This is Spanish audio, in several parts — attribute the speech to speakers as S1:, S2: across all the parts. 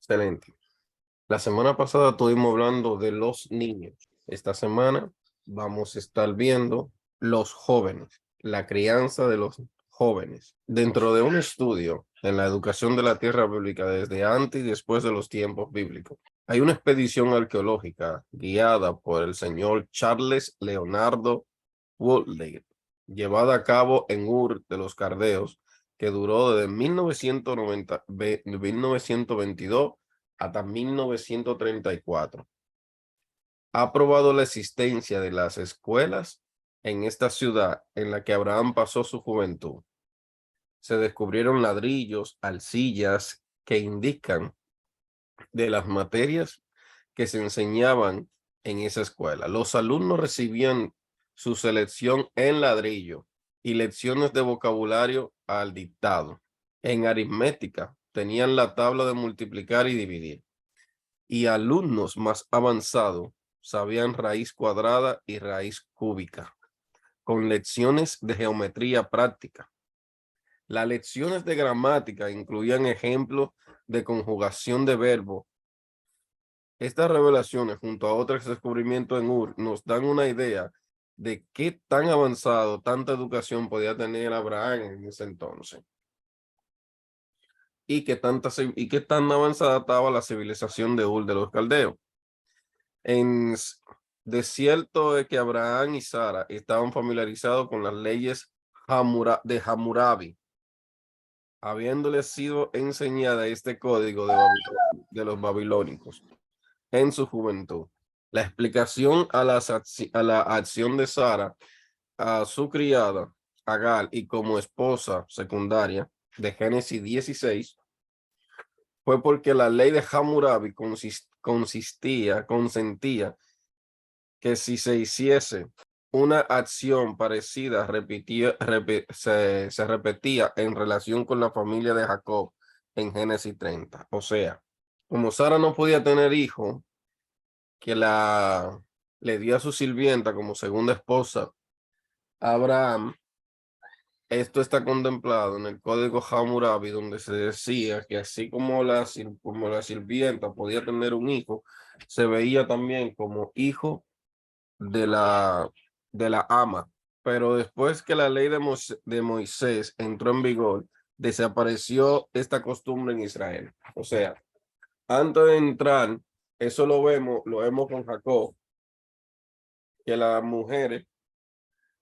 S1: Excelente. La semana pasada estuvimos hablando de los niños. Esta semana vamos a estar viendo los jóvenes, la crianza de los jóvenes. Dentro de un estudio en la educación de la tierra bíblica desde antes y después de los tiempos bíblicos, hay una expedición arqueológica guiada por el señor Charles Leonardo Woodley, llevada a cabo en Ur de los Caldeos, que duró desde 1922 hasta 1934. Ha probado la existencia de las escuelas en esta ciudad en la que Abraham pasó su juventud. Se descubrieron ladrillos, arcillas que indican de las materias que se enseñaban en esa escuela. Los alumnos recibían su selección en ladrillo y lecciones de vocabulario al dictado. En aritmética tenían la tabla de multiplicar y dividir. Y alumnos más avanzados sabían raíz cuadrada y raíz cúbica, con lecciones de geometría práctica. Las lecciones de gramática incluían ejemplos de conjugación de verbos. Estas revelaciones, junto a otros descubrimientos en Ur, nos dan una idea de qué tan avanzado, tanta educación podía tener Abraham en ese entonces. Y qué tan avanzada estaba la civilización de Ur de los Caldeos. De cierto es que Abraham y Sara estaban familiarizados con las leyes de Hammurabi, habiéndoles sido enseñada este código de los babilónicos en su juventud. La explicación a la acción de Sara a su criada, Agar, y como esposa secundaria de Génesis 16, fue porque la ley de Hammurabi consentía que si se hiciese una acción parecida se repetía en relación con la familia de Jacob en Génesis 30. O sea, como Sara no podía tener hijo, que le dio a su sirvienta como segunda esposa a Abraham, esto está contemplado en el código Hammurabi, donde se decía que así como como la sirvienta podía tener un hijo, se veía también como hijo de de la ama. Pero después que la ley de Moisés entró en vigor, desapareció esta costumbre en Israel. O sea, antes de entrar, eso lo vemos con Jacob, que las mujeres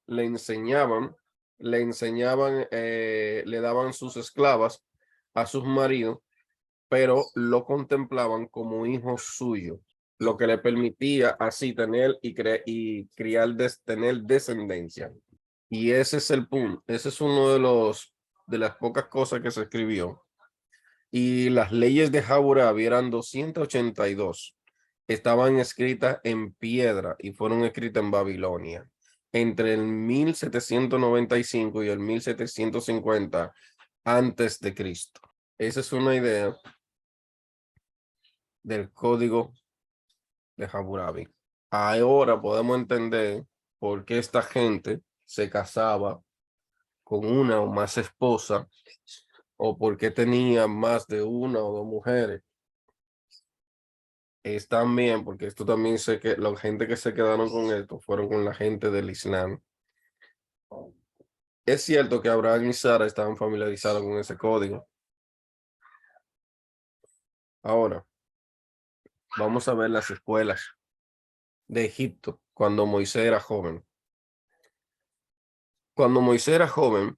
S1: le enseñaban, le daban sus esclavas a sus maridos, pero lo contemplaban como hijo suyo, lo que le permitía así tener y criar, tener descendencia. Y ese es el punto, ese es uno de las pocas cosas que se escribió. Y las leyes de Hammurabi eran 282. Estaban escritas en piedra y fueron escritas en Babilonia entre el 1795 y el 1750 antes de Cristo. Esa es una idea del código de Hammurabi. Ahora podemos entender por qué esta gente se casaba con una o más esposas o por qué tenía más de una o dos mujeres. Es también porque esto también sé que la gente que se quedaron con esto fueron con la gente del Islam. Es cierto que Abraham y Sara estaban familiarizados con ese código. Ahora, vamos a ver las escuelas de Egipto cuando Moisés era joven. Cuando Moisés era joven,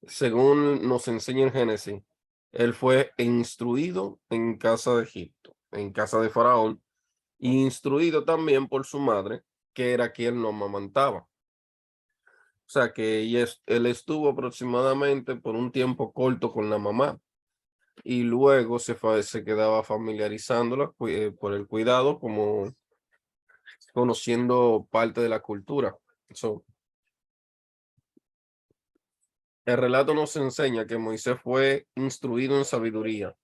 S1: según nos enseña en Génesis, él fue instruido en casa de Egipto, en casa de Faraón, e instruido también por su madre, que era quien lo amamantaba. O sea que él estuvo aproximadamente por un tiempo corto con la mamá y luego se quedaba familiarizándola por el cuidado, como conociendo parte de la cultura. So, el relato nos enseña que Moisés fue instruido en sabiduría.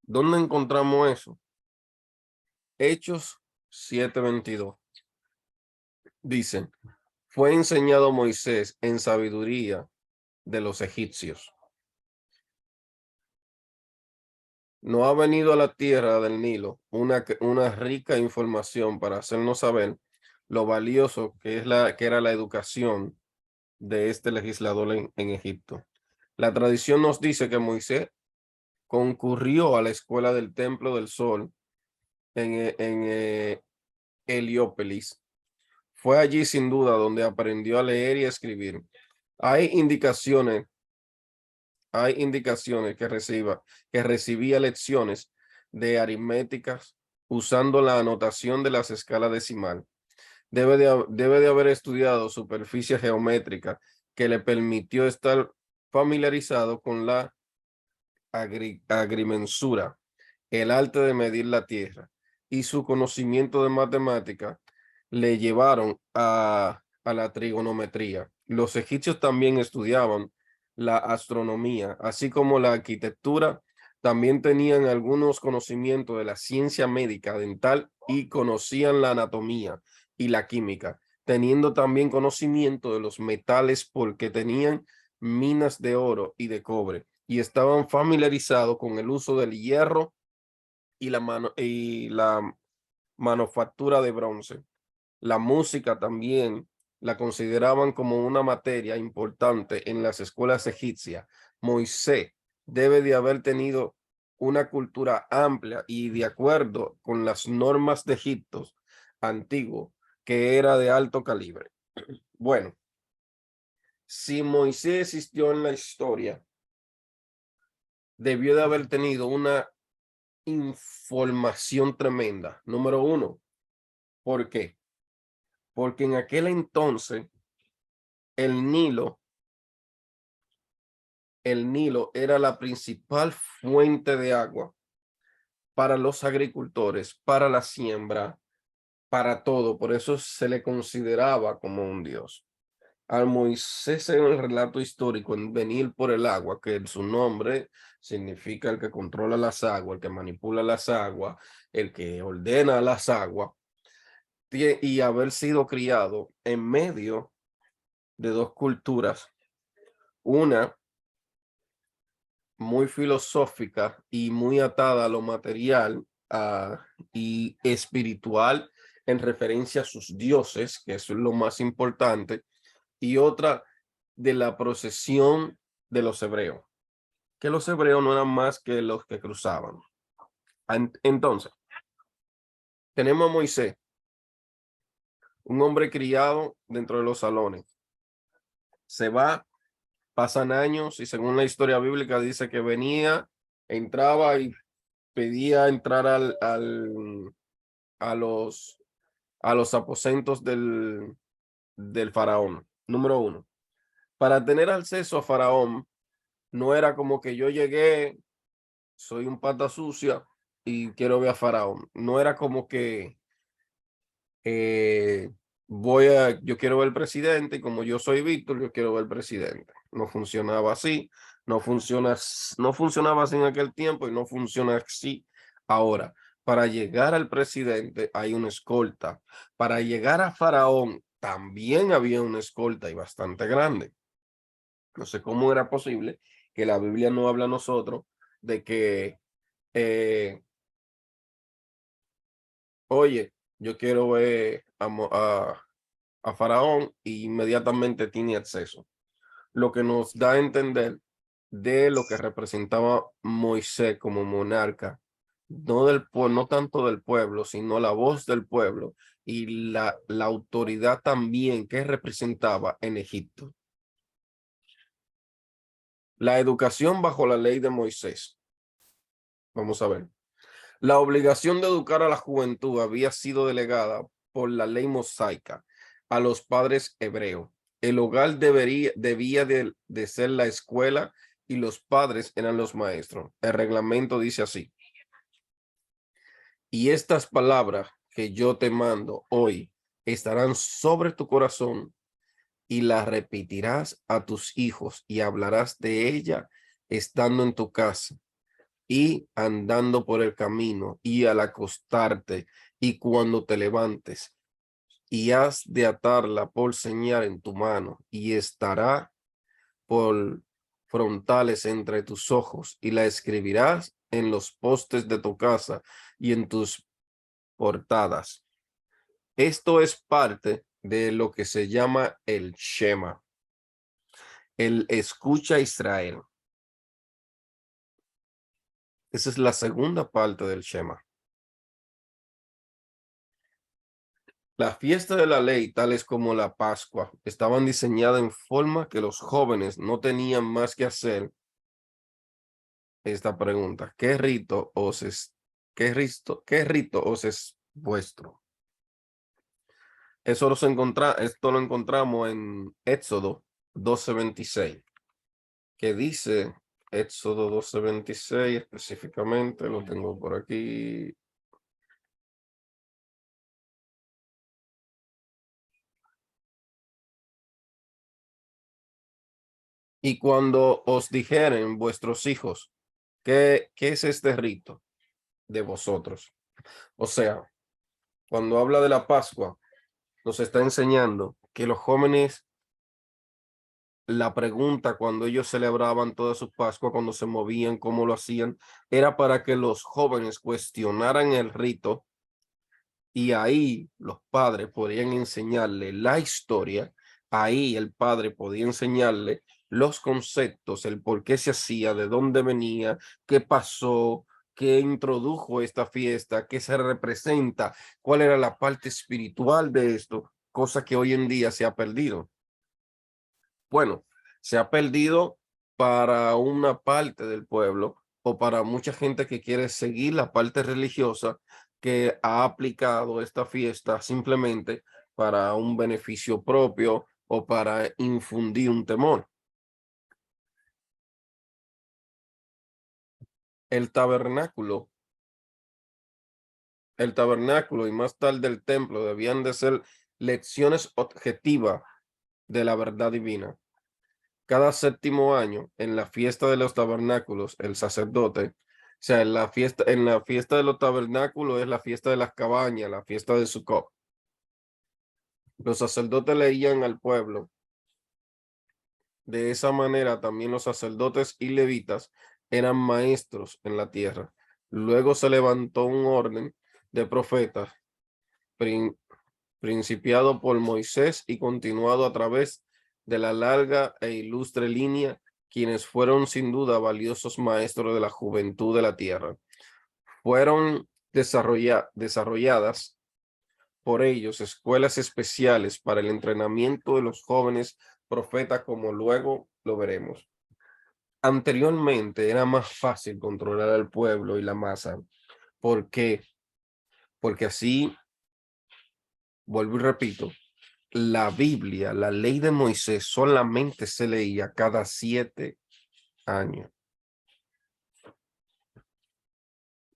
S1: ¿Dónde encontramos eso? Hechos 7:22. Dicen, fue enseñado Moisés en sabiduría de los egipcios. no ha venido a la tierra del Nilo una rica información para hacernos saber lo valioso que era la educación de este legislador en Egipto. La tradición nos dice que Moisés concurrió a la escuela del Templo del Sol en Heliópolis. Fue allí sin duda donde aprendió a leer y a escribir. Hay indicaciones, hay indicaciones que recibía lecciones de aritméticas usando la anotación de las escalas decimal. Debe de haber estudiado superficie geométrica que le permitió estar familiarizado con la agrimensura, el arte de medir la tierra y su conocimiento de matemática le llevaron a la trigonometría. Los egipcios también estudiaban la astronomía, así como la arquitectura. También tenían algunos conocimientos de la ciencia médica dental y conocían la anatomía y la química, teniendo también conocimiento de los metales porque tenían minas de oro y de cobre y estaban familiarizados con el uso del hierro y la manufactura de bronce. La música también la consideraban como una materia importante en las escuelas egipcias. Moisés debe de haber tenido una cultura amplia y de acuerdo con las normas de Egipto antiguo, que era de alto calibre. Bueno, si Moisés existió en la historia, debió de haber tenido una información tremenda. Número uno, ¿por qué? Porque en aquel entonces el Nilo, el Nilo era la principal fuente de agua para los agricultores, para la siembra, para todo. Por eso se le consideraba como un dios. Al Moisés en el relato histórico en venir por el agua, que su nombre significa el que controla las aguas, el que manipula las aguas, el que ordena las aguas, y haber sido criado en medio de dos culturas, una muy filosófica y muy atada a lo material y espiritual en referencia a sus dioses, que eso es lo más importante, y otra de la procesión de los hebreos, que los hebreos no eran más que los que cruzaban. Entonces, tenemos a Moisés, un hombre criado dentro de los salones. Se va, pasan años y según la historia bíblica dice que venía, entraba y pedía entrar a los, a los aposentos del faraón. Número uno, para tener acceso a faraón, no era como que yo llegué, soy un pata sucia y quiero ver a faraón. No era como que eh, yo quiero ver al presidente y como yo soy Víctor, yo quiero ver al presidente. No funcionaba así, no funcionaba así en aquel tiempo y no funciona así ahora. Para llegar al presidente hay una escolta. Para llegar a Faraón también había una escolta y bastante grande. No sé cómo era posible que la Biblia no habla a nosotros de que, eh, oye, yo quiero ver a Faraón y inmediatamente tiene acceso. Lo que nos da a entender de lo que representaba Moisés como monarca, no tanto del pueblo, sino la voz del pueblo y la autoridad también que representaba en Egipto. La educación bajo la ley de Moisés. Vamos a ver. La obligación de educar a la juventud había sido delegada por la ley mosaica a los padres hebreos. El hogar debía de ser la escuela y los padres eran los maestros. El reglamento dice así. Y estas palabras que yo te mando hoy estarán sobre tu corazón y las repetirás a tus hijos y hablarás de ella estando en tu casa y andando por el camino y al acostarte y cuando te levantes y has de atarla por señal en tu mano y estará por frontales entre tus ojos y la escribirás en los postes de tu casa y en tus portadas. Esto es parte de lo que se llama el Shema, el escucha Israel. Esa es la segunda parte del Shema. La fiesta de la ley, tales como la Pascua, estaban diseñadas en forma que los jóvenes no tenían más que hacer esta pregunta: ¿qué rito os es, qué rito os es vuestro? Esto lo encontramos en Éxodo 12:26, que dice, Éxodo 12:26 específicamente, lo tengo por aquí. Y cuando os dijeren vuestros hijos, ¿qué es este rito de vosotros? O sea, cuando habla de la Pascua, nos está enseñando que los jóvenes, la pregunta cuando ellos celebraban toda su Pascua, cuando se movían, cómo lo hacían, era para que los jóvenes cuestionaran el rito, y ahí los padres podían enseñarle la historia, ahí el padre podía enseñarle los conceptos, el por qué se hacía, de dónde venía, qué pasó, qué introdujo esta fiesta, qué se representa, cuál era la parte espiritual de esto, cosa que hoy en día se ha perdido. Bueno, se ha perdido para una parte del pueblo o para mucha gente que quiere seguir la parte religiosa, que ha aplicado esta fiesta simplemente para un beneficio propio o para infundir un temor. El tabernáculo, el tabernáculo y más tarde el templo debían de ser lecciones objetivas de la verdad divina. Cada séptimo año, en la fiesta de los tabernáculos, el sacerdote, o sea, en la fiesta de los tabernáculos es la fiesta de las cabañas, la fiesta de Sukkot. Los sacerdotes leían al pueblo. De esa manera, también los sacerdotes y levitas eran maestros en la tierra. Luego se levantó un orden de profetas, prin- principiado por Moisés y continuado a través de la larga e ilustre línea, quienes fueron sin duda valiosos maestros de la juventud de la tierra. Fueron desarrolladas por ellos escuelas especiales para el entrenamiento de los jóvenes profetas, como luego lo veremos. Anteriormente era más fácil controlar al pueblo y la masa. ¿Por qué? Porque así, vuelvo y repito, la Biblia, la ley de Moisés, solamente se leía cada 7 años,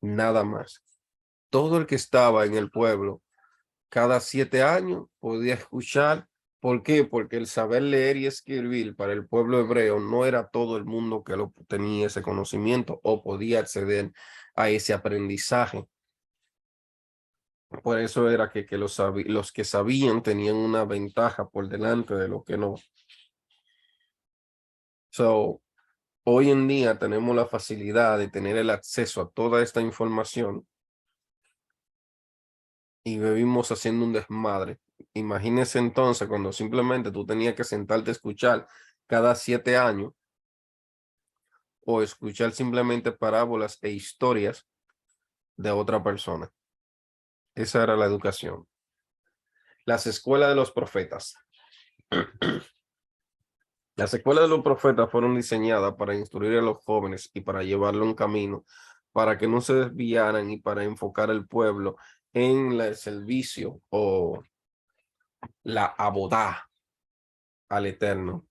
S1: nada más. Todo el que estaba en el pueblo, cada 7 años podía escuchar. ¿Por qué? Porque el saber leer y escribir para el pueblo hebreo no era todo el mundo que lo tenía ese conocimiento o podía acceder a ese aprendizaje. Por eso era que los que sabían tenían una ventaja por delante de los que no. So, hoy en día tenemos la facilidad de tener el acceso a toda esta información y vivimos haciendo un desmadre. Imagínese entonces cuando simplemente tú tenías que sentarte a escuchar cada 7 años o escuchar simplemente parábolas e historias de otra persona. Esa era la educación. Las escuelas de los profetas. Las escuelas de los profetas fueron diseñadas para instruir a los jóvenes y para llevarlo un camino, para que no se desviaran y para enfocar al pueblo en el servicio o la abodá al Eterno.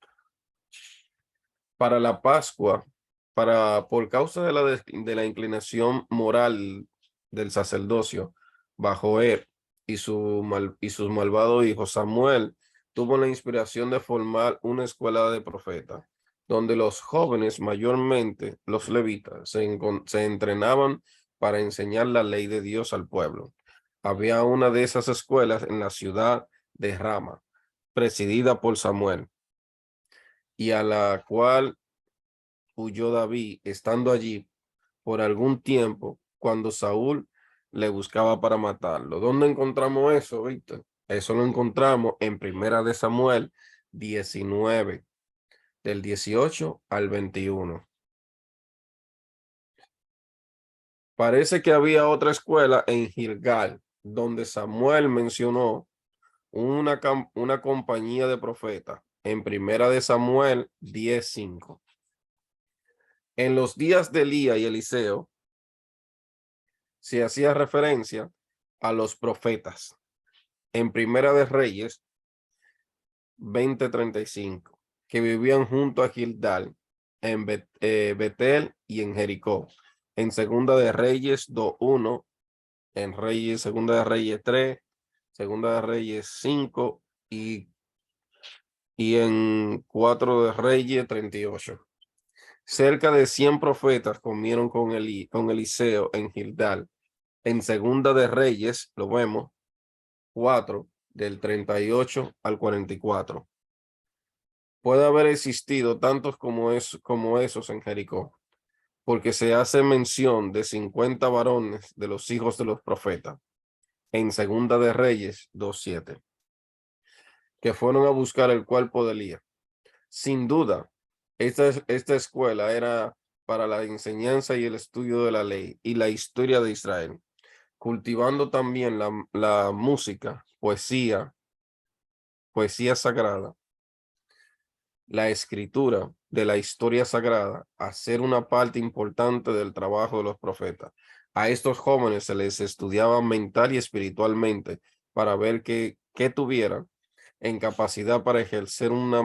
S1: Para la Pascua, por causa de la inclinación moral del sacerdocio bajo él y sus malvados hijos, Samuel tuvo la inspiración de formar una escuela de profetas, donde los jóvenes, mayormente los levitas, se entrenaban para enseñar la ley de Dios al pueblo. Había una de esas escuelas en la ciudad de Rama, presidida por Samuel, y a la cual huyó David. Estando allí, por algún tiempo cuando Saúl le buscaba para matarlo. ¿Dónde encontramos eso, Víctor? Eso lo encontramos en Primera de Samuel 19, del 18 al 21. Parece que había otra escuela en Gilgal, donde Samuel mencionó una compañía de profetas en Primera de Samuel 10:5. En los días de Elías y Eliseo se hacía referencia a los profetas en Primera de Reyes 20:35, que vivían junto a Gilgal en Betel y en Jericó. En Segunda de Reyes 2:1, en Segunda de Reyes 3, Segunda de Reyes 5 y en 4 de Reyes 38. Cerca de 100 profetas comieron con Eliseo en Gilgal. En Segunda de Reyes, lo vemos, 4, del 38 al 44. Puede haber existido tantos como esos en Jericó, porque se hace mención de 50 varones de los hijos de los profetas en Segunda de Reyes 2:7, que fueron a buscar el cuerpo de Elías. Sin duda, esta escuela era para la enseñanza y el estudio de la ley y la historia de Israel, cultivando también la música, poesía sagrada, la escritura de la historia sagrada, a ser una parte importante del trabajo de los profetas. A estos jóvenes se les estudiaba mental y espiritualmente para ver qué tuvieran en capacidad para ejercer una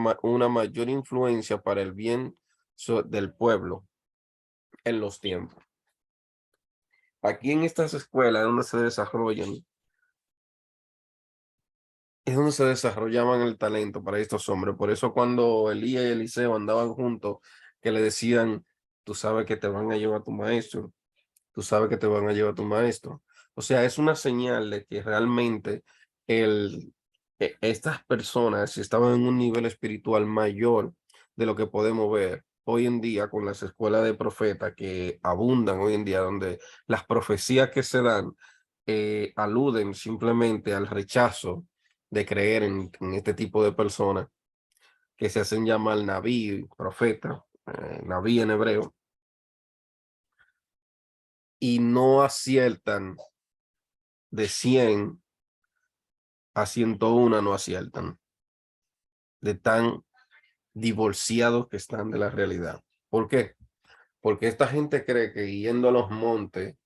S1: mayor influencia para el bien del pueblo en los tiempos. Aquí en estas escuelas es donde se desarrollaban el talento para estos hombres. Por eso cuando Elías y Eliseo andaban juntos, que le decían, tú sabes que te van a llevar tu maestro, tú sabes que te van a llevar tu maestro. O sea, es una señal de que realmente estas personas estaban en un nivel espiritual mayor de lo que podemos ver hoy en día con las escuelas de profetas que abundan hoy en día, donde las profecías que se dan aluden simplemente al rechazo de creer en este tipo de personas que se hacen llamar Naví, profeta, Naví en hebreo, y no aciertan de 100 a 101, no aciertan, de tan divorciados que están de la realidad. ¿Por qué? Porque esta gente cree que yendo a los montes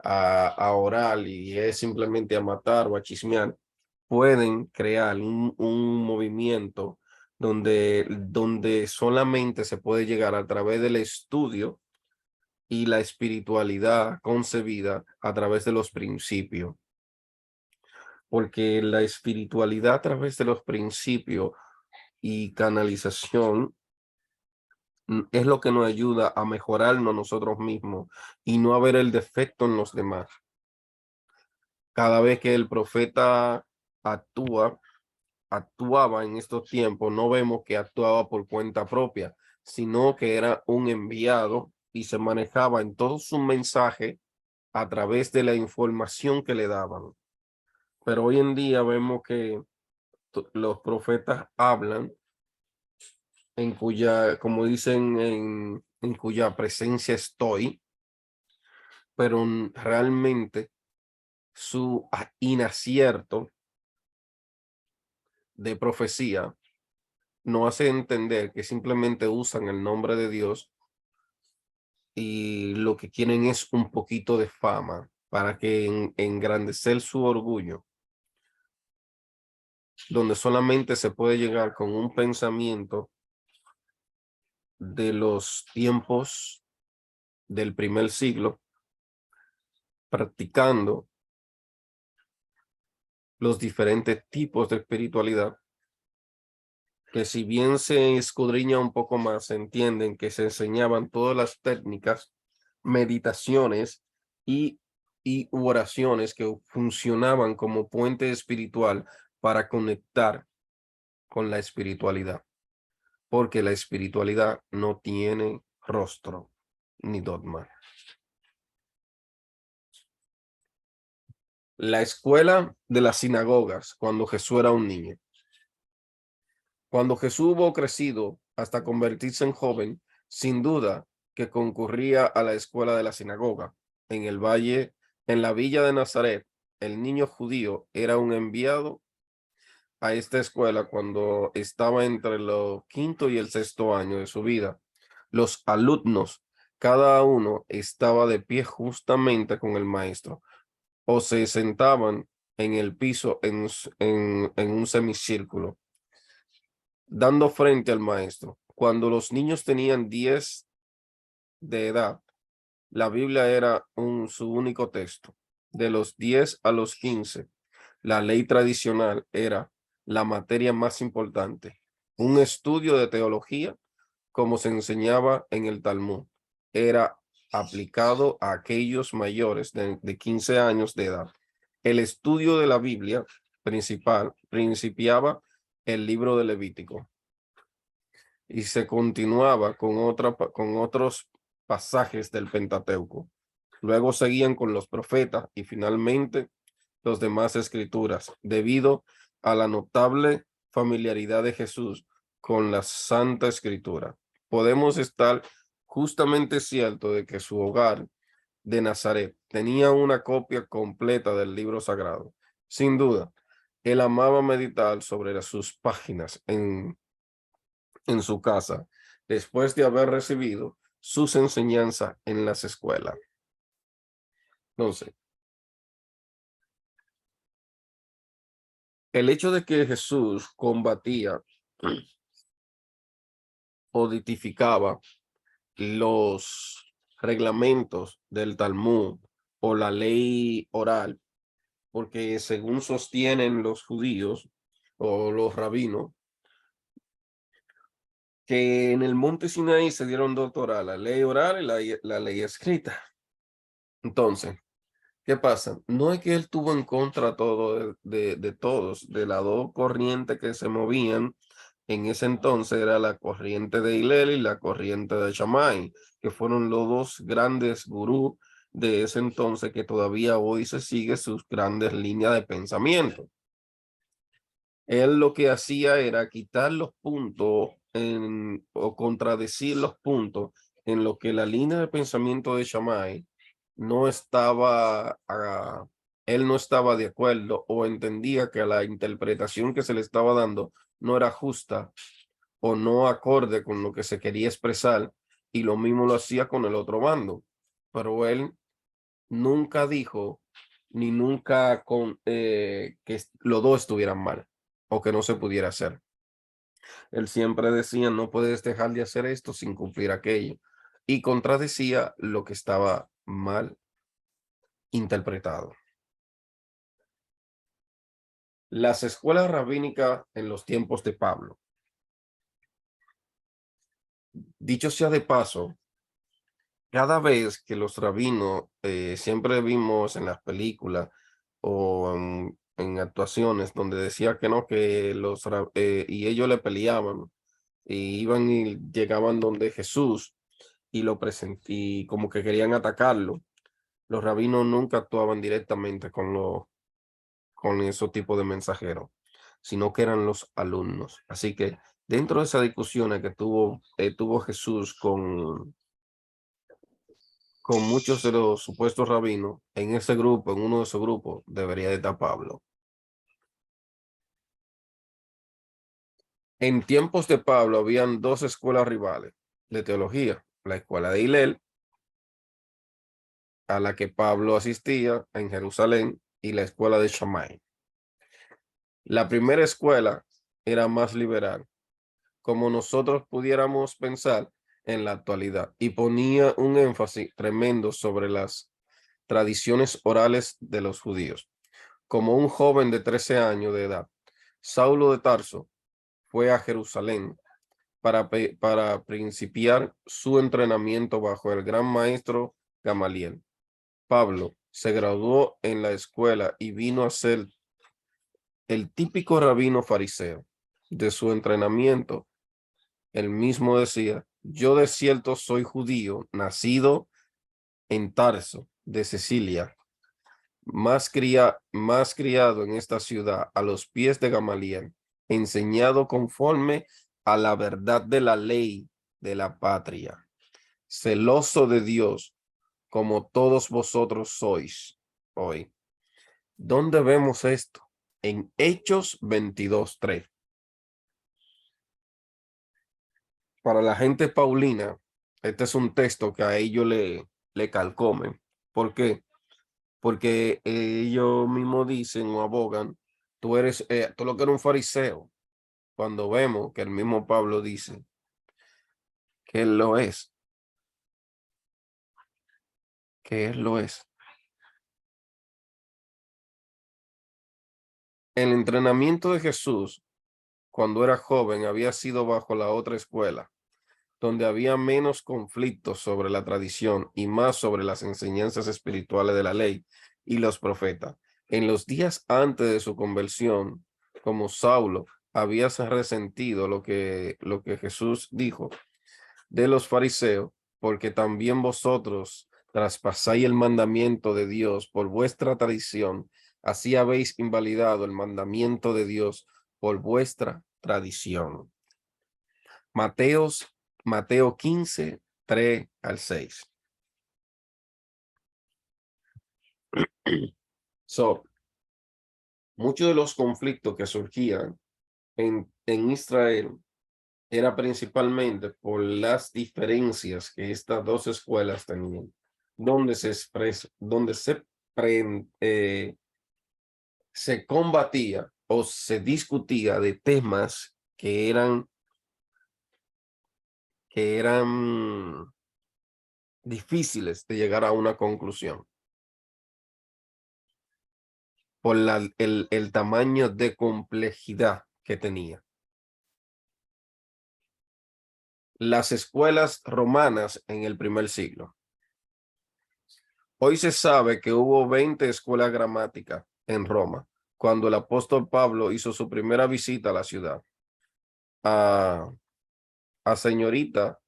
S1: a orar y es simplemente a matar o a chismear, pueden crear un movimiento donde solamente se puede llegar a través del estudio y la espiritualidad concebida a través de los principios. Porque la espiritualidad a través de los principios y canalización es lo que nos ayuda a mejorarnos nosotros mismos y no a ver el defecto en los demás. Cada vez que el profeta actuaba en estos tiempos, no vemos que actuaba por cuenta propia, sino que era un enviado y se manejaba en todo su mensaje a través de la información que le daban. Pero hoy en día vemos que los profetas hablan en cuya, como dicen, en cuya presencia estoy, pero realmente su inacierto de profecía no hace entender que simplemente usan el nombre de Dios y lo que quieren es un poquito de fama para que engrandecer su orgullo, donde solamente se puede llegar con un pensamiento de los tiempos del primer siglo, practicando los diferentes tipos de espiritualidad, que si bien se escudriña un poco más, se entienden que se enseñaban todas las técnicas, meditaciones y, y oraciones que funcionaban como puente espiritual para conectar con la espiritualidad, porque la espiritualidad no tiene rostro ni dogma. La escuela de las sinagogas cuando Jesús era un niño. Cuando Jesús hubo crecido hasta convertirse en joven, sin duda que concurría a la escuela de la sinagoga. En el valle, en la villa de Nazaret, el niño judío era un enviado a esta escuela cuando estaba entre los quinto y el sexto año de su vida. Los alumnos, cada uno estaba de pie justamente con el maestro o se sentaban en el piso en un semicírculo, dando frente al maestro. Cuando los niños tenían 10 de edad, la Biblia era su único texto. De los 10 a los 15, la ley tradicional era la materia más importante. Un estudio de teología, como se enseñaba en el Talmud, era aplicado a aquellos mayores de 15 años de edad. El estudio de la Biblia principiaba el libro de Levítico y se continuaba con otros pasajes del Pentateuco. Luego seguían con los profetas y finalmente los demás escrituras, debido a la notable familiaridad de Jesús con la Santa Escritura. Podemos estar justamente cierto de que su hogar de Nazaret tenía una copia completa del libro sagrado. Sin duda, él amaba meditar sobre sus páginas en su casa, después de haber recibido sus enseñanzas en las escuelas. Entonces, el hecho de que Jesús combatía o ditificaba los reglamentos del Talmud o la ley oral, porque según sostienen los judíos o los rabinos, que en el monte Sinaí se dieron dos Torah, la ley oral y la ley escrita. Entonces, ¿qué pasa? No es que él tuvo en contra todo de todos, de las dos corrientes que se movían en ese entonces, era la corriente de Hillel y la corriente de Shammai, que fueron los dos grandes gurús de ese entonces que todavía hoy se sigue sus grandes líneas de pensamiento. Él lo que hacía era quitar los puntos o contradecir los puntos en lo que la línea de pensamiento de Shammai no estaba, él no estaba de acuerdo o entendía que la interpretación que se le estaba dando no era justa o no acorde con lo que se quería expresar, y lo mismo lo hacía con el otro bando. Pero él nunca dijo ni nunca que los dos estuvieran mal o que no se pudiera hacer. Él siempre decía, no puedes dejar de hacer esto sin cumplir aquello, y contradecía lo que estaba mal interpretado. Las escuelas rabínicas en los tiempos de Pablo. Dicho sea de paso, cada vez que los rabinos, siempre vimos en las películas o en actuaciones donde decía que no, que y ellos le peleaban y iban y llegaban donde Jesús y y como que querían atacarlo. Los rabinos nunca actuaban directamente con esos tipos de mensajeros, sino que eran los alumnos. Así que dentro de esa discusión que tuvo Jesús con muchos de los supuestos rabinos, en ese grupo, en uno de esos grupos, debería de estar Pablo. En tiempos de Pablo habían dos escuelas rivales de teología, la escuela de Hillel, a la que Pablo asistía en Jerusalén, y la escuela de Shammai. La primera escuela era más liberal, como nosotros pudiéramos pensar en la actualidad, y ponía un énfasis tremendo sobre las tradiciones orales de los judíos. Como un joven de 13 años de edad, Saulo de Tarso fue a Jerusalén para principiar su entrenamiento bajo el gran maestro Gamaliel. Pablo se graduó en la escuela y vino a ser el típico rabino fariseo. De su entrenamiento, él mismo decía, yo de cierto soy judío, nacido en Tarso, de Sicilia, más criado en esta ciudad a los pies de Gamaliel, enseñado conforme a la verdad de la ley de la patria, celoso de Dios, como todos vosotros sois hoy. ¿Dónde vemos esto? En Hechos 22:3. Para la gente paulina, este es un texto que a ellos le calcomen. ¿Por qué? Porque ellos mismos dicen o abogan, tú lo que eres un fariseo, cuando vemos que el mismo Pablo dice que él lo es, que él lo es. El entrenamiento de Jesús cuando era joven había sido bajo la otra escuela, donde había menos conflictos sobre la tradición y más sobre las enseñanzas espirituales de la ley y los profetas. En los días antes de su conversión, como Saulo, había resentido lo que Jesús dijo de los fariseos, porque también vosotros traspasáis el mandamiento de Dios por vuestra tradición, así habéis invalidado el mandamiento de Dios por vuestra tradición. Mateo 15, 3 al 6. So, muchos de los conflictos que surgían en Israel era principalmente por las diferencias que estas dos escuelas tenían, donde se expresa, donde se combatía o se discutía de temas que eran difíciles de llegar a una conclusión por el tamaño de complejidad que tenía. Las escuelas romanas en el primer siglo. Hoy se sabe que hubo 20 escuelas gramáticas en Roma cuando el apóstol Pablo hizo su primera visita a la ciudad. A señorita,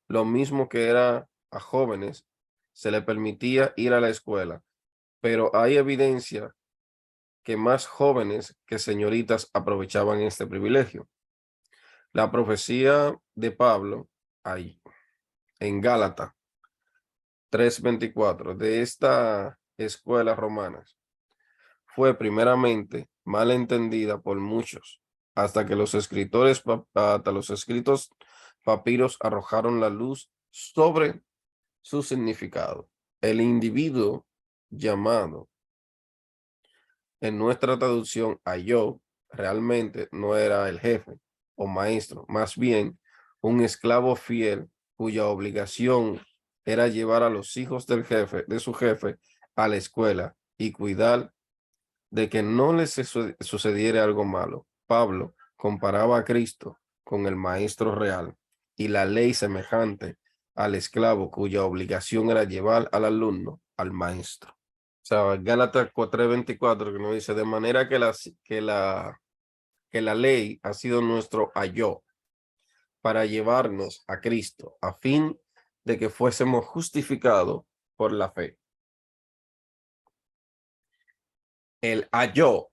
S1: lo mismo que era a jóvenes, se le permitía ir a la escuela, pero hay evidencia que más jóvenes que señoritas aprovechaban este privilegio. La profecía de Pablo, ahí, en Gálatas 3:24, de esta escuela romana, fue primeramente mal entendida por muchos, hasta que los escritos papiros arrojaron la luz sobre su significado. El individuo llamado en nuestra traducción a yo realmente no era el jefe o maestro, más bien un esclavo fiel cuya obligación era llevar a los hijos de su jefe, a la escuela y cuidar de que no les sucediera algo malo. Pablo comparaba a Cristo con el maestro real y la ley semejante al esclavo cuya obligación era llevar al alumno al maestro. O sea, Gálatas 4:24 que nos dice, de manera que la ley ha sido nuestro ayo para llevarnos a Cristo, a fin de que fuésemos justificados por la fe. El ayo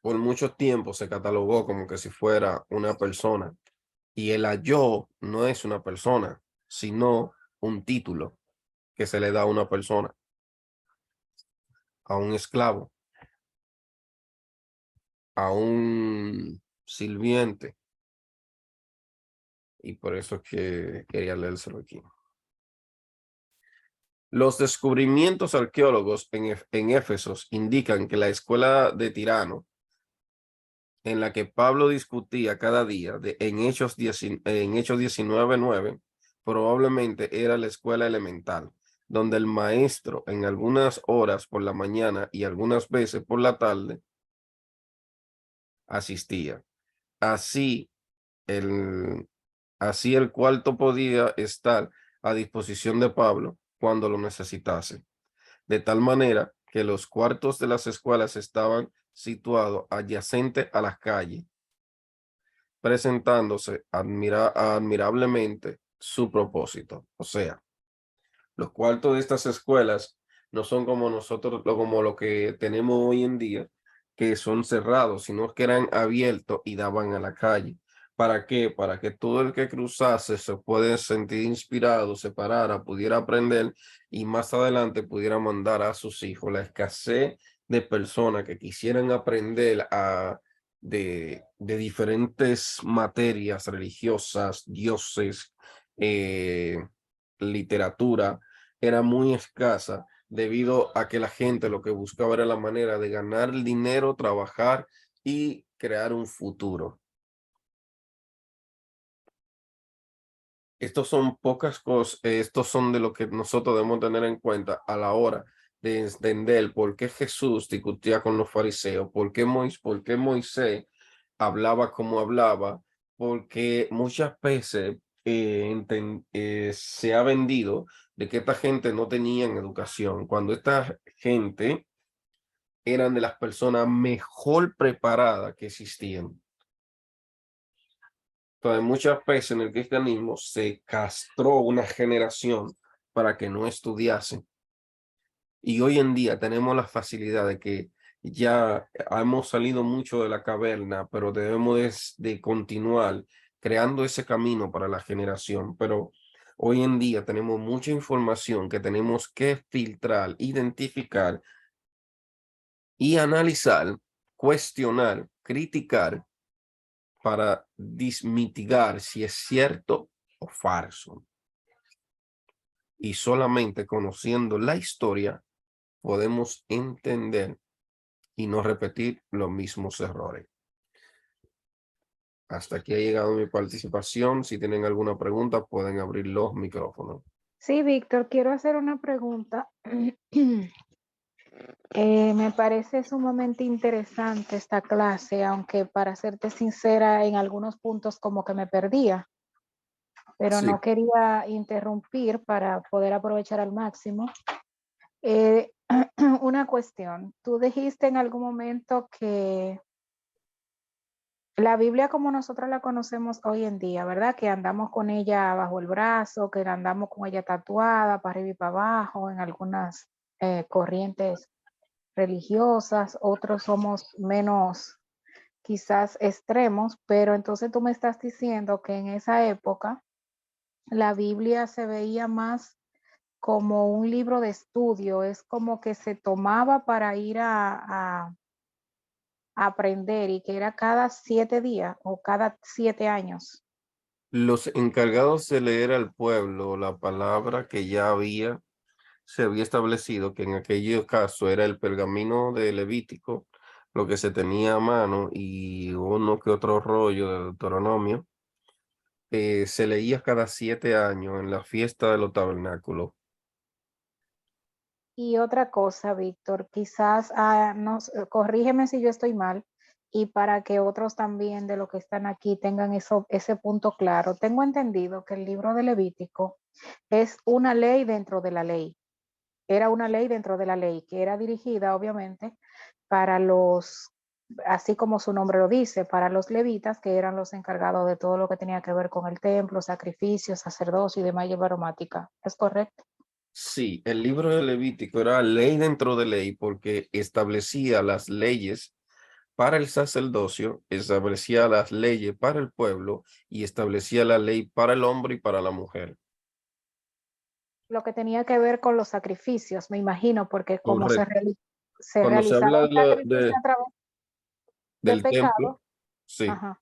S1: por mucho tiempo se catalogó como que si fuera una persona, y el ayo no es una persona, sino un título que se le da a una persona, a un esclavo, a un sirviente. Y por eso es que quería leérselo aquí. Los descubrimientos arqueólogos en Éfeso indican que la escuela de Tirano, en la que Pablo discutía cada día en Hechos 19:9, probablemente era la escuela elemental, donde el maestro en algunas horas por la mañana y algunas veces por la tarde asistía. Así el, así el cuarto podía estar a disposición de Pablo cuando lo necesitase, de tal manera que los cuartos de las escuelas estaban situados adyacentes a las calles, presentándose admirablemente su propósito. O sea, los cuartos de estas escuelas no son como nosotros, como lo que tenemos hoy en día, que son cerrados, sino que eran abiertos y daban a la calle. ¿Para qué? Para que todo el que cruzase se puede sentir inspirado, se parara, pudiera aprender y más adelante pudiera mandar a sus hijos. La escasez de personas que quisieran aprender de diferentes materias religiosas, dioses, literatura, era muy escasa debido a que la gente lo que buscaba era la manera de ganar el dinero, trabajar y crear un futuro. Estos son pocas cosas, estos son de lo que nosotros debemos tener en cuenta a la hora de entender por qué Jesús discutía con los fariseos, por qué Moisés hablaba como hablaba, porque muchas veces se ha vendido de que esta gente no tenían educación, cuando esta gente eran de las personas mejor preparadas que existían. Entonces, muchas veces en el cristianismo se castró una generación para que no estudiasen. Y hoy en día tenemos la facilidad de que ya hemos salido mucho de la caverna, pero debemos de continuar creando ese camino para la generación. Pero hoy en día tenemos mucha información que tenemos que filtrar, identificar y analizar, cuestionar, criticar para desmitigar si es cierto o falso. Y solamente conociendo la historia podemos entender y no repetir los mismos errores. Hasta aquí ha llegado mi participación. Si tienen alguna pregunta, pueden abrir los micrófonos.
S2: Sí, Víctor, quiero hacer una pregunta. Me parece sumamente interesante esta clase, aunque para serte sincera, en algunos puntos como que me perdía, pero
S1: Sí,
S2: no quería interrumpir para poder aprovechar al máximo. Eh, una cuestión, tú dijiste en algún momento que la Biblia como nosotros la conocemos hoy en día, ¿verdad? Que andamos con ella bajo el brazo, que andamos con ella tatuada para arriba y para abajo en algunas corrientes religiosas, otros somos menos quizás extremos, pero entonces tú me estás diciendo que en esa época la Biblia se veía más como un libro de estudio, es como que se tomaba para ir a aprender y que era cada 7 días o cada 7 años.
S1: los encargados de leer al pueblo la palabra que ya se había establecido, que en aquel caso era el pergamino de Levítico, lo que se tenía a mano y uno que otro rollo de Deuteronomio, se leía cada 7 años en la fiesta de los tabernáculos.
S2: Y otra cosa, Víctor, quizás, corrígeme si yo estoy mal, y para que otros también de los que están aquí tengan ese punto claro. Tengo entendido que el libro de Levítico es una ley dentro de la ley. Era una ley dentro de la ley que era dirigida, obviamente, para los, así como su nombre lo dice, para los levitas, que eran los encargados de todo lo que tenía que ver con el templo, sacrificios, sacerdocio y demás hierba aromática. ¿Es correcto?
S1: Sí, el libro de Levítico era ley dentro de ley porque establecía las leyes para el sacerdocio, establecía las leyes para el pueblo y establecía la ley para el hombre y para la mujer.
S2: Lo que tenía que ver con los sacrificios, me imagino, porque como
S1: Correcto.
S2: se
S1: Cuando se
S2: realizaban
S1: habla
S2: sacrificios a través de
S1: del templo,
S2: pecado,
S1: sí.
S2: ajá,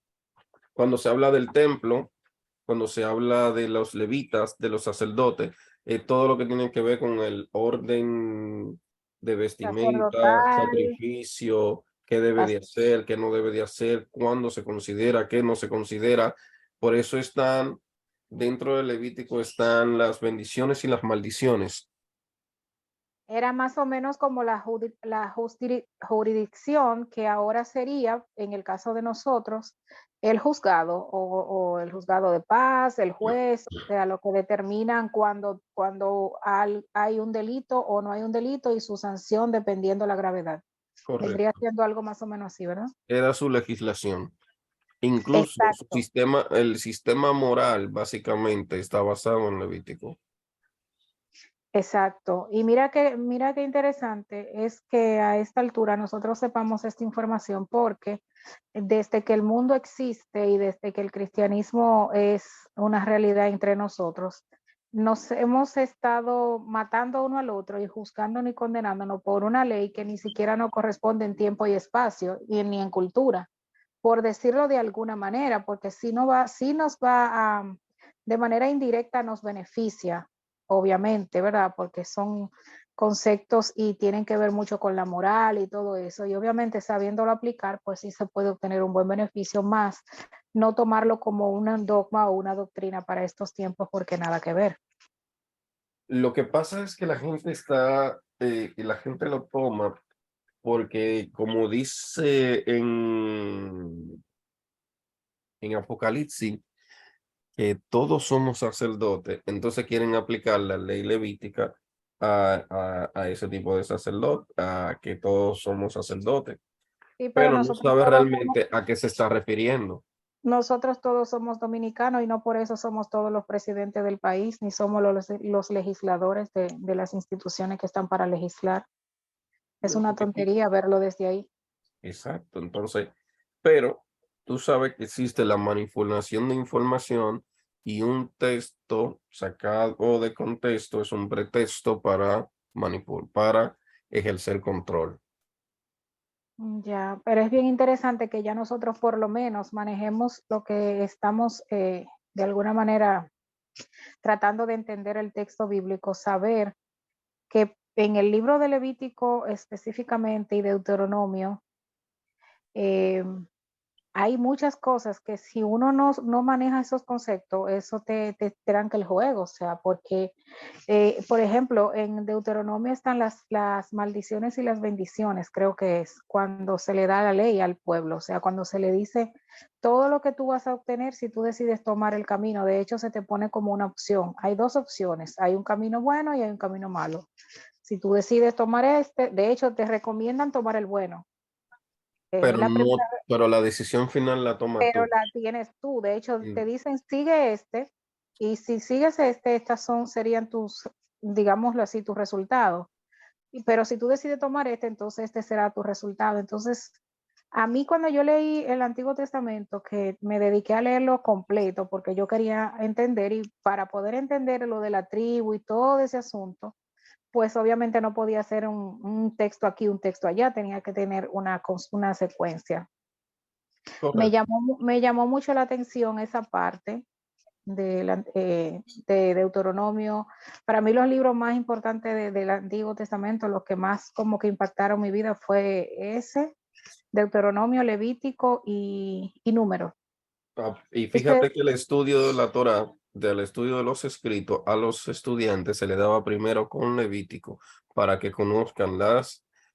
S1: Cuando se habla del templo, cuando se habla de los levitas, de los sacerdotes, todo lo que tiene que ver con el orden de vestimenta,
S2: sacerdotal,
S1: sacrificio, qué debe de hacer, qué no debe de hacer, cuándo se considera, qué no se considera. Por eso están, dentro del Levítico están las bendiciones y las maldiciones.
S2: era más o menos como jurisdicción que ahora sería, en el caso de nosotros, el juzgado o el juzgado de paz, el juez, o sea, lo que determinan cuando hay un delito o no hay un delito y su sanción dependiendo la gravedad. Vendría
S1: Correcto.
S2: siendo algo más o menos así, ¿verdad?
S1: Era su legislación. Incluso su
S2: Exacto.
S1: sistema, el sistema moral básicamente está basado en Levítico.
S2: Exacto. Y mira qué interesante es que a esta altura nosotros sepamos esta información porque desde que el mundo existe y desde que el cristianismo es una realidad entre nosotros, nos hemos estado matando uno al otro y juzgándonos y condenándonos por una ley que ni siquiera nos corresponde en tiempo y espacio y ni en cultura, por decirlo de alguna manera, porque si no va, si nos va a, de manera indirecta nos beneficia, obviamente, ¿verdad? Porque son conceptos y tienen que ver mucho con la moral y todo eso. Y obviamente sabiéndolo aplicar, pues sí se puede obtener un buen beneficio más, no tomarlo como un dogma o una doctrina para estos tiempos porque nada que ver.
S1: Lo que pasa es que la gente y la gente lo toma porque como dice en Apocalipsis, que todos somos sacerdotes, entonces quieren aplicar la ley levítica a ese tipo de sacerdote, a que todos somos sacerdotes,
S2: Sí, pero
S1: pero no sabe realmente a qué se está refiriendo.
S2: nosotros todos somos dominicanos y no por eso somos todos los presidentes del país, ni somos los legisladores de las instituciones que están para legislar. Es una tontería verlo desde ahí.
S1: Exacto, entonces, pero tú sabes que existe la manipulación de información y un texto sacado de contexto es un pretexto para manipular, para ejercer control.
S2: Ya, pero es bien interesante que ya nosotros por lo menos manejemos lo que estamos de alguna manera tratando de entender el texto bíblico, saber que en el libro de Levítico específicamente y Deuteronomio, eh, hay muchas cosas que si uno no maneja esos conceptos, eso te tranca el juego, o sea, porque, por ejemplo, en Deuteronomio están las maldiciones y las bendiciones, creo que es cuando se le da la ley al pueblo, o sea, cuando se le dice todo lo que tú vas a obtener si tú decides tomar el camino, de hecho se te pone como una opción, hay dos opciones, hay un camino bueno y hay un camino malo. Si tú decides tomar este, de hecho te recomiendan tomar el bueno.
S1: Pero
S2: La primera
S1: no, pero la decisión final la toma
S2: pero
S1: tú.
S2: la tienes tú. De hecho, te
S1: Mm.
S2: dicen sigue este, y si sigues este, serían tus, digámoslo así, tus resultados. Pero si tú decides tomar este, entonces este será tu resultado. Entonces, a mí cuando yo leí el Antiguo Testamento, que me dediqué a leerlo completo, porque yo quería entender, y para poder entender lo de la tribu y todo ese asunto, pues obviamente no podía ser un texto aquí, un texto allá, tenía que tener una secuencia.
S1: Correcto.
S2: Me llamó mucho la atención esa parte de Deuteronomio. Para mí los libros más importantes del Antiguo Testamento, los que más como que impactaron mi vida fue ese, Deuteronomio, Levítico y Número.
S1: Y
S2: Ese,
S1: fíjate que el estudio de la Torá, del estudio de los escritos, a los estudiantes se le daba primero con Levítico para que conozcan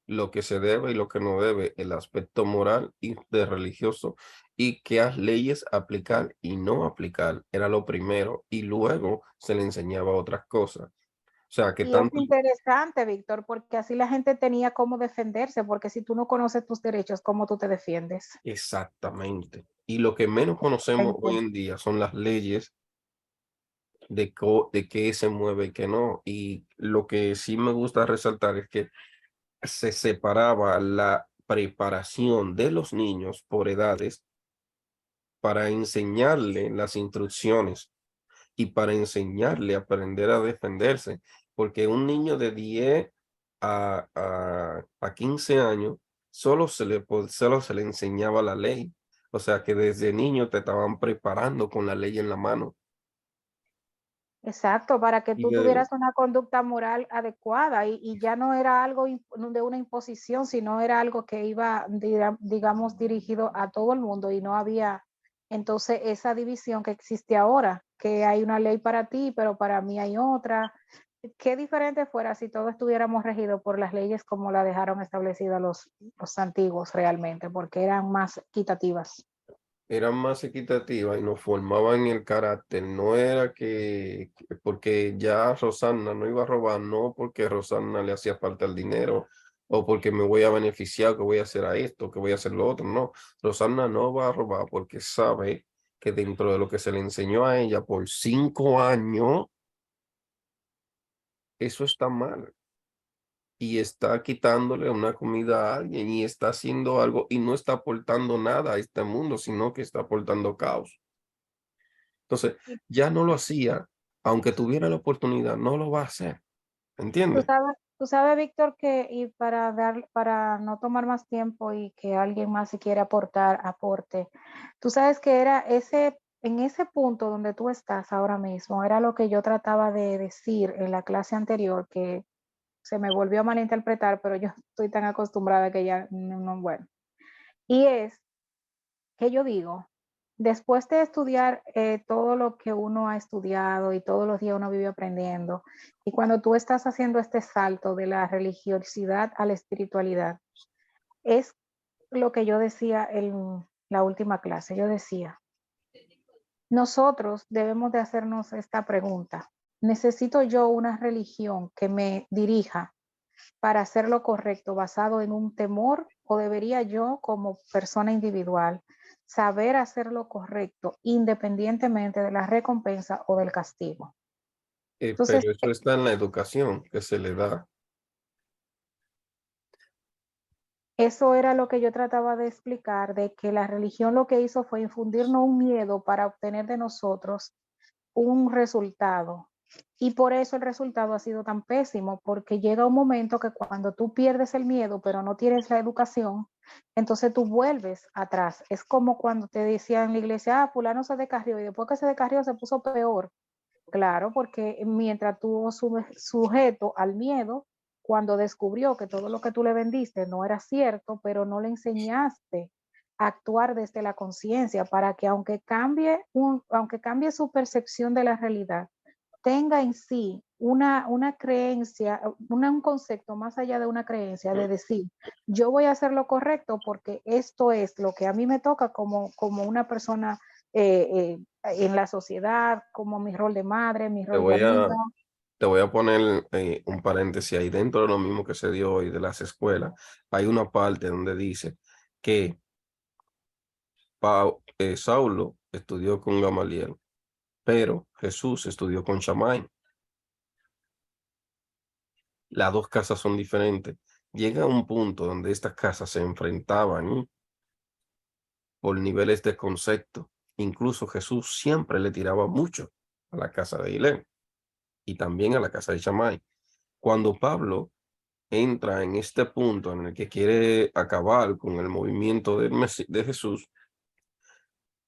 S1: lo que se debe y lo que no debe, el aspecto moral y de religioso, y qué leyes aplicar y no aplicar, era lo primero, y luego se le enseñaba otras cosas. O sea, que
S2: y es
S1: tanto
S2: interesante, Víctor, porque así la gente tenía cómo defenderse, porque si tú no conoces tus derechos, ¿cómo tú te defiendes?
S1: exactamente. Y lo que menos conocemos hoy en día son las leyes de qué se mueve y qué no. Y lo que sí me gusta resaltar es que se separaba la preparación de los niños por edades para enseñarle las instrucciones y para enseñarle a aprender a defenderse. Porque un niño de 10 a 15 años solo se le enseñaba la ley. O sea que desde niño te estaban preparando con la ley en la mano.
S2: Exacto, para que
S1: Y
S2: tú
S1: de,
S2: tuvieras una conducta moral adecuada y ya no era algo de una imposición, sino era algo que iba, digamos, dirigido a todo el mundo y no había entonces esa división que existe ahora, que hay una ley para ti, pero para mí hay otra. Qué diferente fuera si todos estuviéramos regidos por las leyes como la dejaron establecidas los antiguos realmente, porque eran más equitativas.
S1: eran más equitativas y nos formaban el carácter. No era porque ya Rosanna no iba a robar, no porque Rosanna le hacía falta el dinero o porque me voy a beneficiar, que voy a hacer a esto, que voy a hacer lo otro. No, Rosanna no va a robar porque sabe que dentro de lo que se le enseñó a ella por 5 años, eso está mal. Y está quitándole una comida a alguien y está haciendo algo y no está aportando nada a este mundo, sino que está aportando caos. Entonces,
S2: Y
S1: ya no lo hacía, aunque tuviera la oportunidad, no lo va a hacer. ¿Entiendes?
S2: tú sabes, Víctor, que y para no tomar más tiempo y que alguien más si quiere aportar, aporte. Tú sabes que era en ese punto donde tú estás ahora mismo, era lo que yo trataba de decir en la clase anterior, que se me volvió a malinterpretar, pero yo estoy tan acostumbrada que ya bueno. Y es que yo digo, después de estudiar todo lo que uno ha estudiado y todos los días uno vive aprendiendo, y cuando tú estás haciendo este salto de la religiosidad a la espiritualidad, es lo que yo decía en la última clase. Yo decía, nosotros debemos de hacernos esta pregunta. ¿Necesito yo una religión que me dirija para hacer lo correcto basado en un temor o debería yo como persona individual saber hacer lo correcto independientemente de la recompensa o del castigo? Entonces,
S1: Pero eso está en la educación que se le da.
S2: eso era lo que yo trataba de explicar, de que la religión lo que hizo fue infundirnos un miedo para obtener de nosotros un resultado. Y por eso el resultado ha sido tan pésimo, porque llega un momento que cuando tú pierdes el miedo, pero no tienes la educación, entonces tú vuelves atrás. Es como cuando te decían en la iglesia, ah, fulano se descarrió, y después que se descarrió se puso peor. Claro, porque mientras tuvo sujeto al miedo, cuando descubrió que todo lo que tú le vendiste no era cierto, pero no le enseñaste a actuar desde la conciencia para que aunque cambie su percepción de la realidad, tenga en sí una creencia, un concepto más allá de una creencia, de decir, yo voy a hacer lo correcto porque esto es lo que a mí me toca como una persona en la sociedad, como mi rol de madre, mi
S1: Te
S2: rol de
S1: voy
S2: amiga.
S1: a, te voy a poner un paréntesis ahí dentro de lo mismo que se dio hoy de las escuelas. Hay una parte donde dice que Saulo estudió con Gamaliel, pero Jesús estudió con Shammai. Las dos casas son diferentes. Llega un punto donde estas casas se enfrentaban, ¿eh?, por niveles de concepto. Incluso Jesús siempre le tiraba mucho a la casa de Hilel y también a la casa de Shammai. Cuando Pablo entra en este punto en el que quiere acabar con el movimiento de Jesús,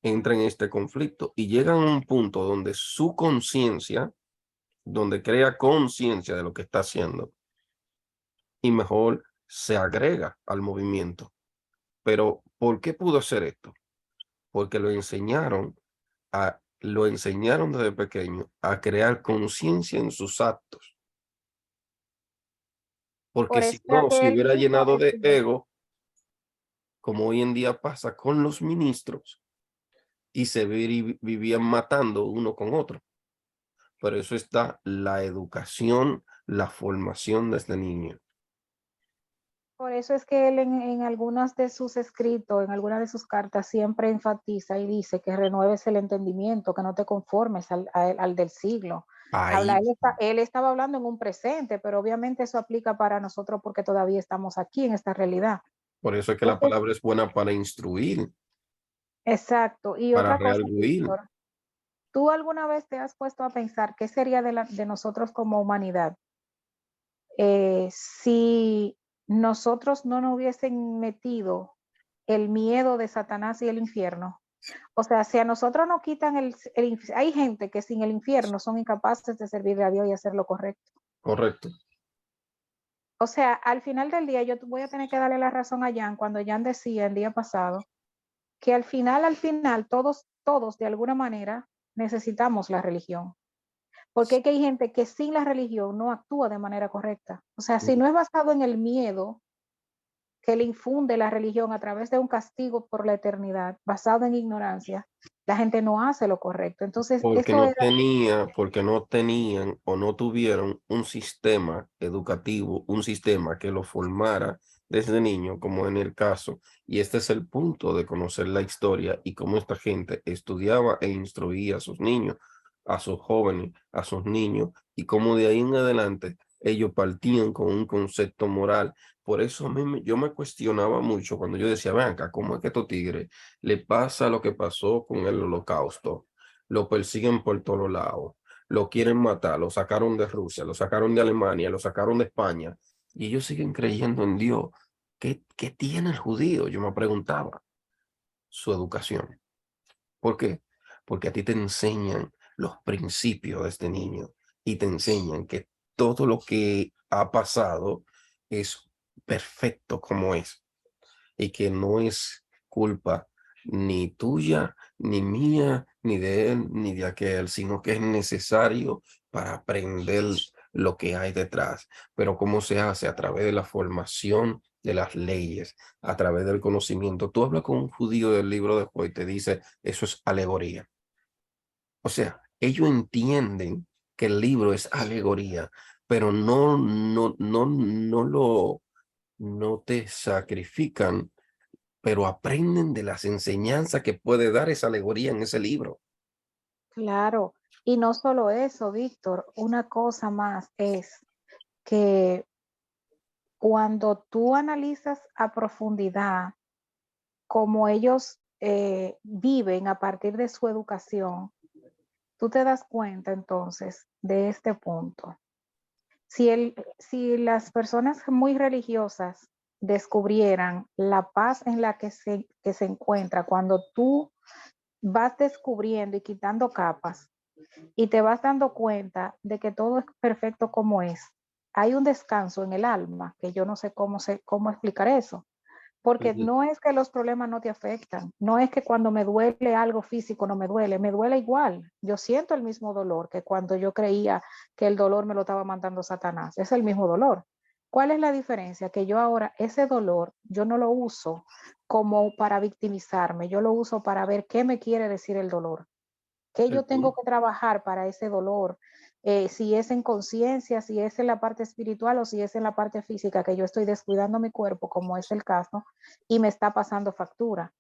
S1: entra en este conflicto y llega a un punto donde su conciencia, donde crea conciencia de lo que está haciendo y mejor se agrega al movimiento. Pero ¿por qué pudo hacer esto? Porque lo enseñaron desde pequeño a crear conciencia en sus actos. Porque
S2: Por
S1: si
S2: eso era
S1: no,
S2: que
S1: se
S2: él
S1: hubiera
S2: mismo
S1: llenado de
S2: estudió.
S1: ego, como hoy en día pasa con los ministros, y se vivían matando uno con otro. Por eso está la educación, la formación desde niño.
S2: Por eso es que él en algunas de sus escritos, en algunas de sus cartas, siempre enfatiza y dice que renueves el entendimiento, que no te conformes al del siglo.
S1: Ahí,
S2: Él estaba hablando en un presente, pero obviamente eso aplica para nosotros porque todavía estamos aquí en esta realidad.
S1: por eso es que la
S2: Entonces,
S1: palabra es buena para instruir,
S2: exacto. Y
S1: para
S2: otra cosa,
S1: redarguir.
S2: Víctor, ¿tú alguna vez te has puesto a pensar qué sería de nosotros como humanidad si nosotros no nos hubiesen metido el miedo de Satanás y el infierno? O sea, si a nosotros nos quitan hay gente que sin el infierno son incapaces de servir a Dios y hacer lo correcto.
S1: Correcto.
S2: O sea, al final del día yo voy a tener que darle la razón a Jan cuando Jan decía el día pasado que al final, todos de alguna manera necesitamos la religión. Porque es que hay gente que sin la religión no actúa de manera correcta. O sea, si no es basado en el miedo que le infunde la religión a través de un castigo por la eternidad, basado en ignorancia, la gente no hace lo correcto. Entonces, eso era,
S1: Porque no tenían o no tuvieron un sistema educativo, un sistema que lo formara desde niño, como en el caso. Y este es el punto de conocer la historia y cómo esta gente estudiaba e instruía a sus niños, a sus jóvenes, a sus niños, y cómo de ahí en adelante ellos partían con un concepto moral. Por eso yo me cuestionaba mucho cuando yo decía, ven acá, ¿cómo es que a estos tigres le pasa lo que pasó con el Holocausto? Lo persiguen por todos lados, lo quieren matar, lo sacaron de Rusia, lo sacaron de Alemania, lo sacaron de España, y ellos siguen creyendo en Dios. ¿Qué tiene el judío? Yo me preguntaba. Su educación. ¿Por qué? Porque a ti te enseñan los principios desde niño y te enseñan que todo lo que ha pasado es perfecto como es y que no es culpa ni tuya, ni mía, ni de él, ni de aquel, sino que es necesario para aprender lo que hay detrás. Pero ¿cómo se hace? A través de la formación de las leyes, a través del conocimiento. Tú hablas con un judío del libro de Job y te dice, eso es alegoría. O sea, ellos entienden que el libro es alegoría, pero no te sacrifican, pero aprenden de las enseñanzas que puede dar esa alegoría en ese libro.
S2: Claro, y no solo eso, Víctor, una cosa más es que cuando tú analizas a profundidad cómo ellos viven a partir de su educación, tú te das cuenta entonces de este punto. Si las personas muy religiosas descubrieran la paz en la que se encuentra cuando tú vas descubriendo y quitando capas y te vas dando cuenta de que todo es perfecto como es, hay un descanso en el alma, que yo no sé cómo explicar eso. Porque
S1: Ujú.
S2: no es que los problemas no te afectan, no es que cuando me duele algo físico no me duele igual. Yo siento el mismo dolor que cuando yo creía que el dolor me lo estaba mandando Satanás. Es el mismo dolor. ¿Cuál es la diferencia? Que yo ahora ese dolor, yo no lo uso como para victimizarme, yo lo uso para ver qué me quiere decir el dolor. ¿Qué
S1: El
S2: yo tengo
S1: punto.
S2: que trabajar para ese dolor? Si es en conciencia, si es en la parte espiritual o si es en la parte física, que yo estoy descuidando mi cuerpo, como es el caso, y me está pasando factura.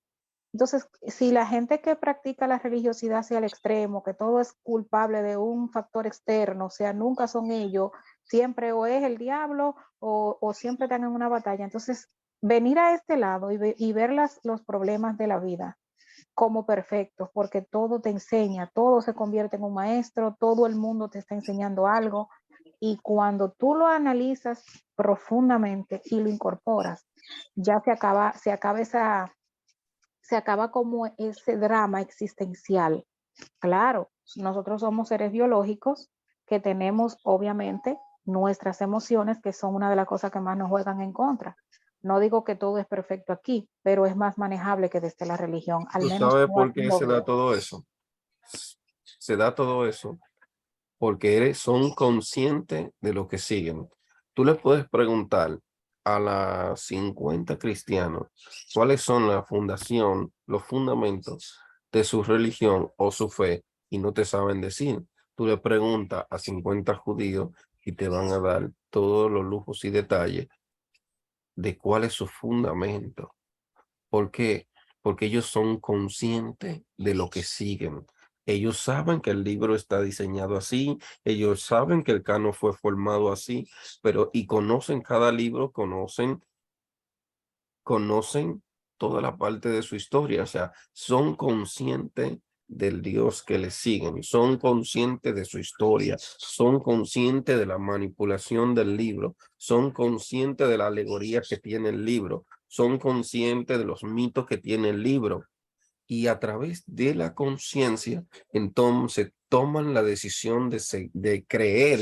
S2: Entonces, si la gente que practica la religiosidad hacia el extremo, que todo es culpable de un factor externo, o sea, nunca son ellos, siempre o es el diablo o siempre están en una batalla. Entonces, venir a este lado y ver los problemas de la vida como perfectos, porque todo te enseña, todo se convierte en un maestro, todo el mundo te está enseñando algo, y cuando tú lo analizas profundamente y lo incorporas, ya se acaba como ese drama existencial. Claro, nosotros somos seres biológicos que tenemos obviamente nuestras emociones, que son una de las cosas que más nos juegan en contra. No digo que todo es perfecto aquí, pero es más manejable que desde la religión, al
S1: ¿Tú
S2: menos
S1: sabes
S2: yo
S1: por
S2: así
S1: qué
S2: lo
S1: se da
S2: veo.
S1: todo eso? Se da todo eso porque son conscientes de lo que siguen. Tú le puedes preguntar a las 50 cristianos cuáles son la fundación, los fundamentos de su religión o su fe y no te saben decir. Tú le preguntas a 50 judíos y te van a dar todos los lujos y detalles de cuál es su fundamento. ¿Por qué? Porque ellos son conscientes de lo que siguen. Ellos saben que el libro está diseñado así, ellos saben que el canon fue formado así, pero y conocen cada libro, conocen toda la parte de su historia, o sea, son conscientes del Dios que les siguen, son conscientes de su historia, son conscientes de la manipulación del libro, son conscientes de la alegoría que tiene el libro, son conscientes de los mitos que tiene el libro. Y a través de la conciencia, entonces toman la decisión de creer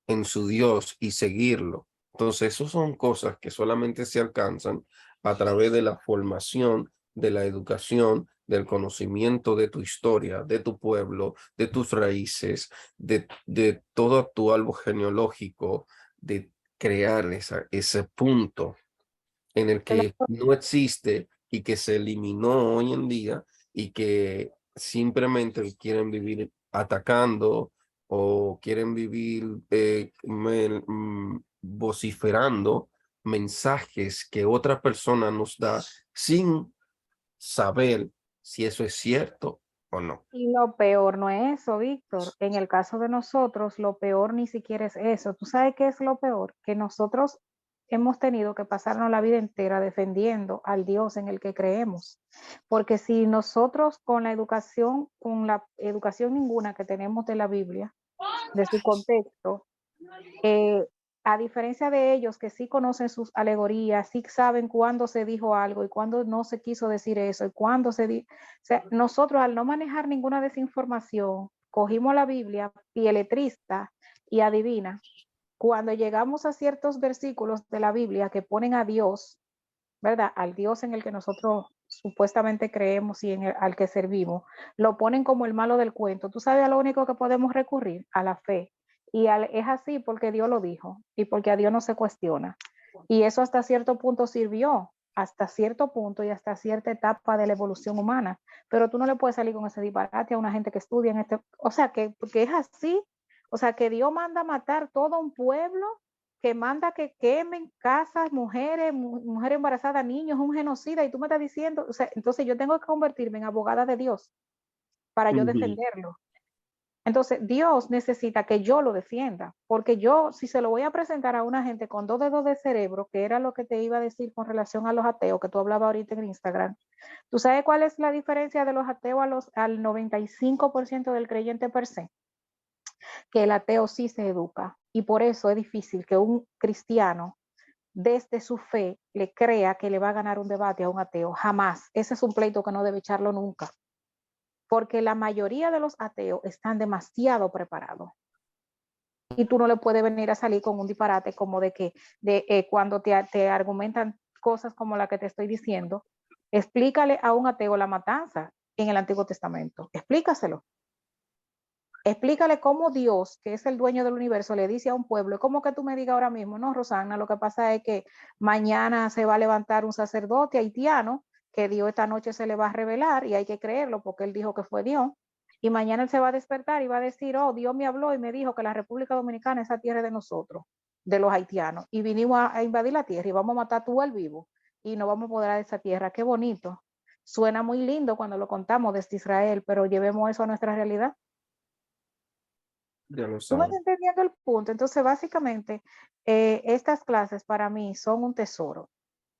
S1: en su Dios y seguirlo. Entonces, esas son cosas que solamente se alcanzan a través de la formación, de la educación, del conocimiento de tu historia, de tu pueblo, de tus raíces, de todo tu árbol genealógico, de crear ese punto en el que
S2: Claro,
S1: no existe y que se eliminó hoy en día y que simplemente quieren vivir atacando o quieren vivir vociferando mensajes que otra persona nos da sin saber si eso es cierto ¿o no?
S2: Y lo peor no es eso, Víctor. En el caso de nosotros, lo peor ni siquiera es eso. ¿Tú sabes qué es lo peor? Que nosotros hemos tenido que pasarnos la vida entera defendiendo al Dios en el que creemos. Porque si nosotros con la educación ninguna que tenemos de la Biblia, de su contexto, eh, a diferencia de ellos que sí conocen sus alegorías, sí saben cuándo se dijo algo y cuándo no se quiso decir eso y cuándo o sea, nosotros al no manejar ninguna desinformación, cogimos la Biblia pieletrista y adivina, cuando llegamos a ciertos versículos de la Biblia que ponen a Dios, ¿verdad? Al Dios en el que nosotros supuestamente creemos y al que servimos, lo ponen como el malo del cuento. ¿Tú sabes a lo único que podemos recurrir? A la fe. Es así porque Dios lo dijo y porque a Dios no se cuestiona. Y eso hasta cierto punto sirvió, hasta cierto punto y hasta cierta etapa de la evolución humana. Pero tú no le puedes salir con ese disparate a una gente que estudia en este, o sea, porque es así, o sea, que Dios manda matar todo un pueblo, que manda que quemen casas, mujeres embarazadas, niños, un genocida, y tú me estás diciendo, o sea, entonces yo tengo que convertirme en abogada de Dios para yo
S1: Ujú.
S2: defenderlo. Entonces, Dios necesita que yo lo defienda, porque yo, si se lo voy a presentar a una gente con 2 dedos de cerebro, que era lo que te iba a decir con relación a los ateos, que tú hablabas ahorita en Instagram, ¿tú sabes cuál es la diferencia de los ateos al 95% del creyente per se? Que el ateo sí se educa, y por eso es difícil que un cristiano desde su fe le crea que le va a ganar un debate a un ateo. Jamás. Ese es un pleito que no debe echarlo nunca, porque la mayoría de los ateos están demasiado preparados. Y tú no le puedes venir a salir con un disparate como de que cuando te argumentan cosas como la que te estoy diciendo, explícale a un ateo la matanza en el Antiguo Testamento. Explícaselo. Explícale cómo Dios, que es el dueño del universo, le dice a un pueblo, como que tú me digas ahora mismo, no, Rosana, lo que pasa es que mañana se va a levantar un sacerdote haitiano que Dios esta noche se le va a revelar y hay que creerlo porque él dijo que fue Dios. Y mañana él se va a despertar y va a decir, oh, Dios me habló y me dijo que la República Dominicana es la tierra de nosotros, de los haitianos. Y vinimos a invadir la tierra y vamos a matar tú al vivo y no vamos a poder a esa tierra. Qué bonito. Suena muy lindo cuando lo contamos desde Israel, pero llevemos eso a nuestra realidad.
S1: Ya lo
S2: Tú me estás
S1: sabes.
S2: entendiendo el punto. Entonces, básicamente, estas clases para mí son un tesoro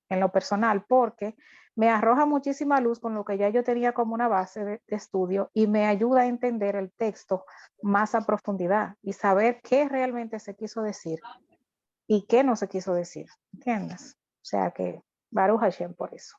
S2: en lo personal porque me arroja muchísima luz con lo que ya yo tenía como una base de estudio y me ayuda a entender el texto más a profundidad y saber qué realmente se quiso decir y qué no se quiso decir. ¿Entiendes? O sea que, Baruch Hashem por eso.